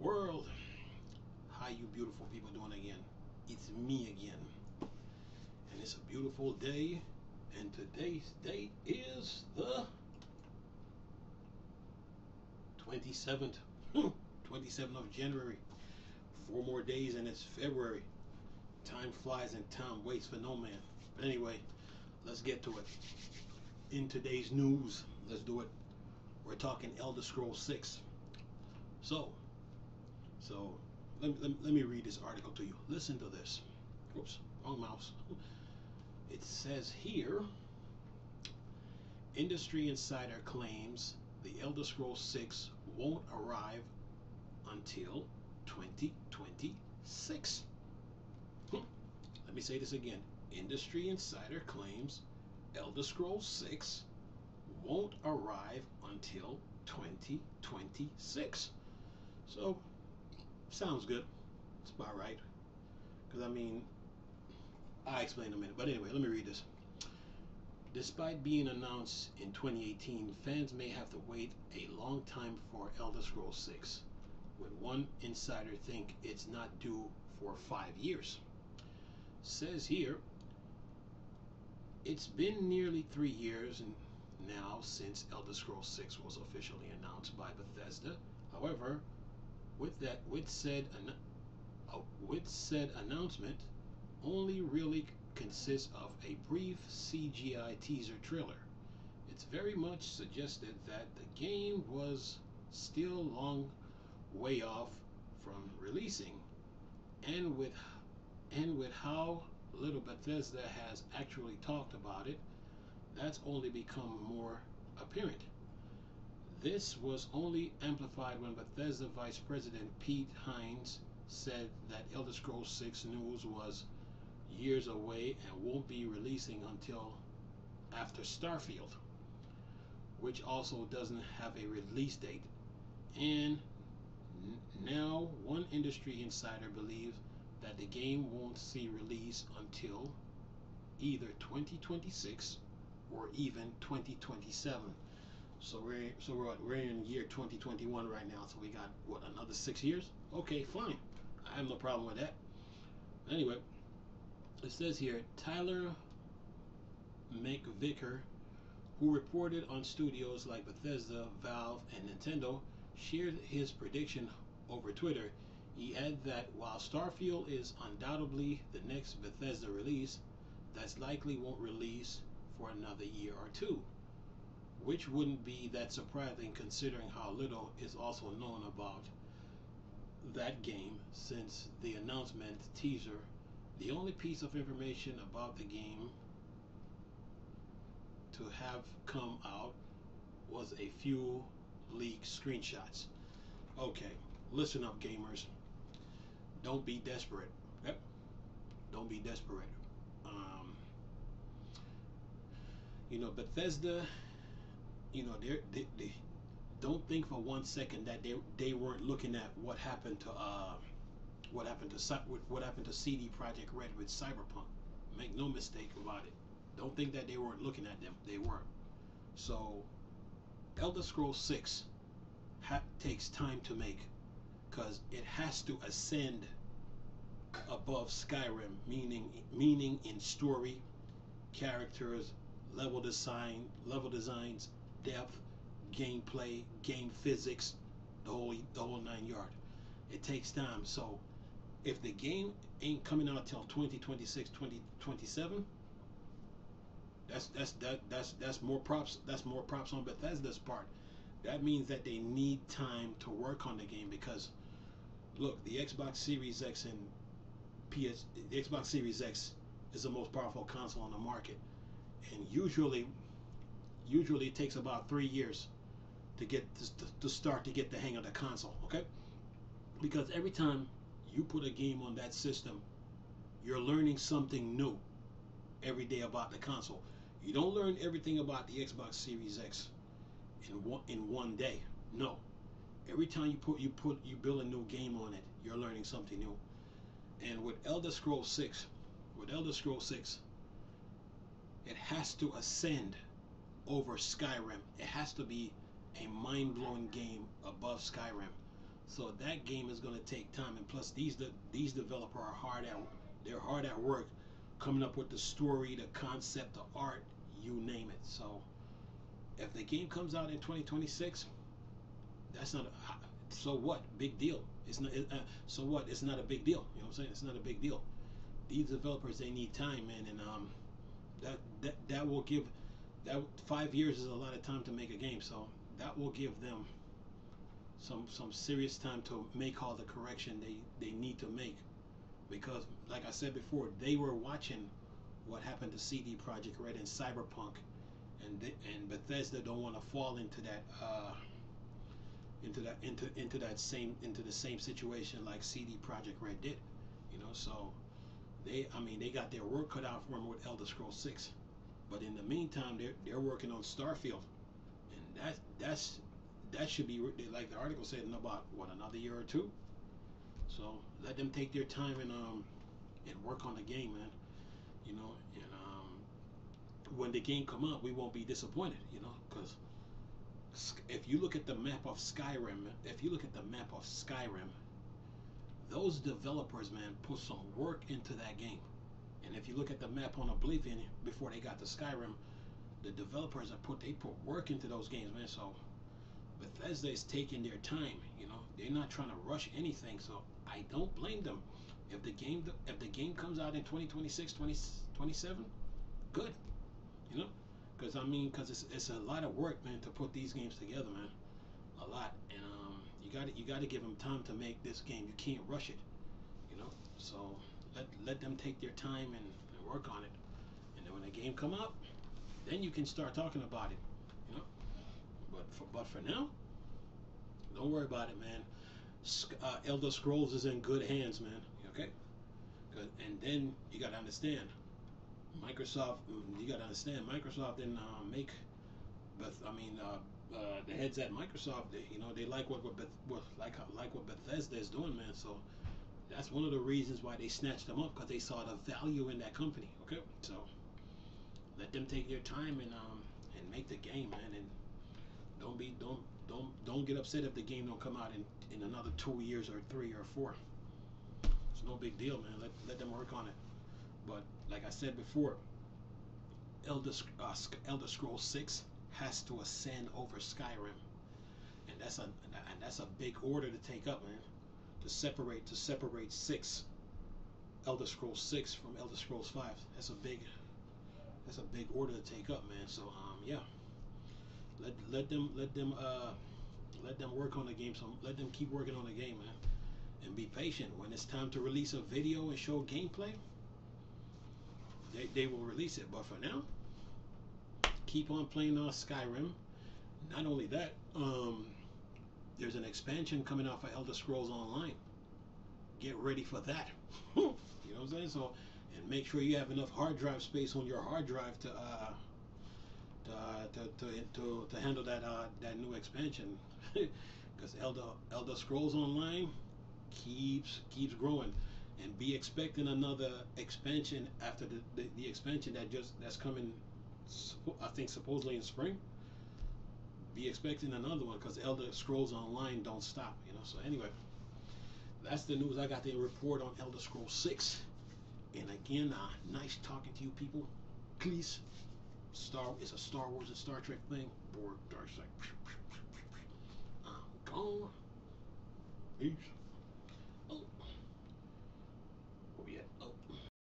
world. How you beautiful people doing again? It's me again. And it's a beautiful day. And today's date is the 27th. 27th of January. 4 more days and it's February. Time flies and time waits for no man. But anyway, let's get to it. In today's news, let's do it. We're talking Elder Scrolls 6. So let me read this article to you. Listen to this. Oops, wrong mouse. It says here, Industry Insider claims the Elder Scrolls 6 won't arrive until 2026. Let me say this again. Industry Insider claims Elder Scrolls 6 won't arrive until 2026. So, sounds good. It's about right. Because, I'll explain in a minute. But anyway, let me read this. Despite being announced in 2018, fans may have to wait a long time for Elder Scrolls 6, with one insider think it's not due for 5 years. Says here, it's been nearly 3 years now since Elder Scrolls 6 was officially announced by Bethesda. However, with said announcement only really consists of a brief CGI teaser trailer. It's very much suggested that the game was still a long way off from releasing, and with how little Bethesda has actually talked about it, that's only become more apparent. This was only amplified when Bethesda Vice President Pete Hines said that Elder Scrolls 6 news was years away and won't be releasing until after Starfield, which also doesn't have a release date. And now one industry insider believes that the game won't see release until either 2026 or even 2027. So we're in year 2021 right now. So we got another 6 years? Okay, fine. I have no problem with that. Anyway, it says here Tyler McVicker, who reported on studios like Bethesda, Valve, and Nintendo, shared his prediction over Twitter. He added that while Starfield is undoubtedly the next Bethesda release, that likely won't release for another year or two, which wouldn't be that surprising considering how little is also known about that game since the announcement teaser. The only piece of information about the game to have come out was a few leaked screenshots. Okay, listen up, gamers. Don't be desperate. Yep. Don't be desperate. Bethesda, they don't think for 1 second that they weren't looking at what happened to CD Projekt Red with Cyberpunk. Make no mistake about it. Don't think that they weren't looking at them. They were. So, Elder Scrolls 6 takes time to make because it has to ascend above Skyrim, meaning in story, characters, level designs, depth, gameplay, game physics, the whole 9 yard. It takes time. So if the game ain't coming out till 2026, 2027, that's more props. That's more props on Bethesda's part. That means that they need time to work on the game because look, the Xbox Series X and the Xbox Series X is the most powerful console on the market, and usually it takes about 3 years to get to start to get the hang of the console. Okay, because every time you put a game on that system, you're learning something new every day about the console. You don't learn everything about the Xbox Series X in one day. No, every time you build a new game on it, you're learning something new. And with Elder Scrolls 6, it has to ascend over Skyrim. It has to be a mind-blowing game above Skyrim. So that game is going to take time, and plus these developers are hard at work, coming up with the story, the concept, the art, you name it. So if the game comes out in 2026, that's not so what? Big deal. It's not. So what? It's not a big deal. You know what I'm saying? It's not a big deal. These developers, they need time, man, and that will give that 5 years is a lot of time to make a game. So that will give them some serious time to make all the correction they need to make, because like I said before, they were watching what happened to CD Projekt Red and Cyberpunk, and Bethesda don't want to fall into the same situation like CD Projekt Red did, you know. So they got their work cut out for them with Elder Scrolls 6, but in the meantime they're working on Starfield, and that should be, like the article said, in about what, another year or two. So let them take their time and work on the game, man. You know, and when the game come out, we won't be disappointed. You know, because if you look at the map of Skyrim, those developers, man, put some work into that game. And if you look at the map on Oblivion before they got to Skyrim, the developers they put work into those games, man. So Bethesda is taking their time. You know, they're not trying to rush anything. So I don't blame them. If the game comes out in 2026, 2027, good. You know, because it's a lot of work, man, to put these games together, man. A lot, and you got to give them time to make this game. You can't rush it. You know, so let them take their time and work on it. And then when the game come out, then you can start talking about it. You know, but for now, don't worry about it, man. Elder Scrolls is in good hands, man. Okay, and then you got to understand, Microsoft. You got to understand, Microsoft didn't make, but the heads at Microsoft, they like what Bethesda is doing, man. So that's one of the reasons why they snatched them up, because they saw the value in that company. Okay, so let them take their time and make the game, man, and don't get upset if the game don't come out in another 2 years or 3 or 4. It's no big deal, man. Let them work on it. But like I said before, Elder Scrolls 6 has to ascend over Skyrim, and that's a big order to take up, man. To separate Elder Scrolls 6 from Elder Scrolls 5. That's a big order to take up, man. So yeah, let them work on the game. So let them keep working on the game, man, and be patient. When it's time to release a video and show gameplay, they will release it. But for now, keep on playing on Skyrim. Not only that, there's an expansion coming out for Elder Scrolls Online. Get ready for that. You know what I'm saying? So, and make sure you have enough hard drive space on your hard drive to handle that new expansion. Because Elder Scrolls Online keeps growing, and be expecting another expansion after the expansion that's coming. I think supposedly in spring. Be expecting another one, because Elder Scrolls Online don't stop. You know. So anyway, that's the news I got to report on Elder Scrolls 6. And again, nice talking to you people. Please, it's a Star Wars and Star Trek thing. Board Dark Side. I'm gone. Peace. Oh.